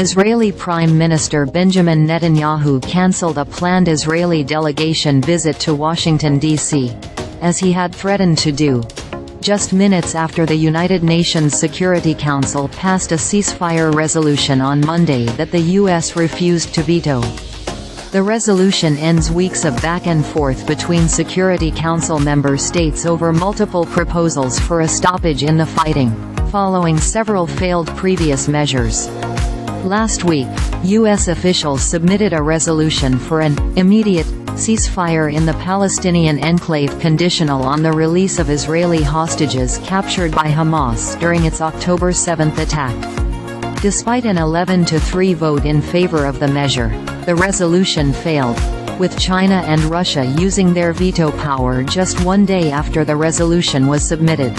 Israeli Prime Minister Benjamin Netanyahu cancelled a planned Israeli delegation visit to Washington, D.C., as he had threatened to do, just minutes after the United Nations Security Council passed a ceasefire resolution on Monday that the U.S. refused to veto. The resolution ends weeks of back and forth between Security Council member states over multiple proposals for a stoppage in the fighting, following several failed previous measures. Last week, U.S. officials submitted a resolution for an immediate ceasefire in the Palestinian enclave conditional on the release of Israeli hostages captured by Hamas during its October 7 attack. Despite an 11-3 vote in favor of the measure, the resolution failed, with China and Russia using their veto power just one day after the resolution was submitted.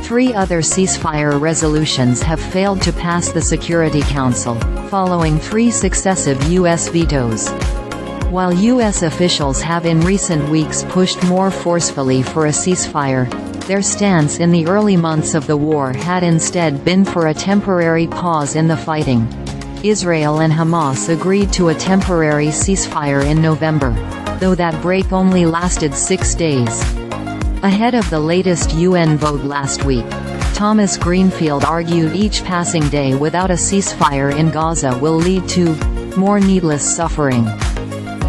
3 other ceasefire resolutions have failed to pass the Security Council, following 3 successive U.S. vetoes. While U.S. officials have in recent weeks pushed more forcefully for a ceasefire, their stance in the early months of the war had instead been for a temporary pause in the fighting. Israel and Hamas agreed to a temporary ceasefire in November, though that break only lasted 6 days. Ahead of the latest UN vote last week, Thomas Greenfield argued each passing day without a ceasefire in Gaza will lead to more needless suffering.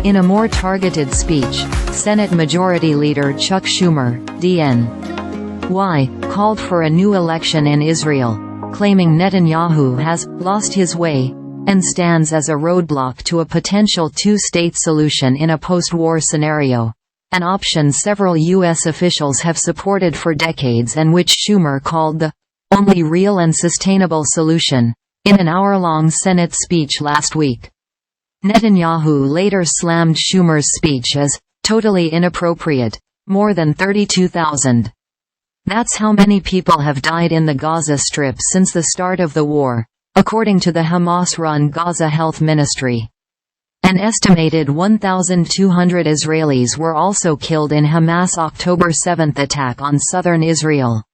In a more targeted speech, Senate Majority Leader Chuck Schumer, D.N.Y., called for a new election in Israel, claiming Netanyahu has lost his way and stands as a roadblock to a potential two-state solution in a post-war scenario, an option several U.S. officials have supported for decades and which Schumer called the only real and sustainable solution, in an hour-long Senate speech last week. Netanyahu later slammed Schumer's speech as totally inappropriate. More than 32,000. That's how many people have died in the Gaza Strip since the start of the war, according to the Hamas-run Gaza Health Ministry. An estimated 1,200 Israelis were also killed in Hamas' October 7 attack on southern Israel.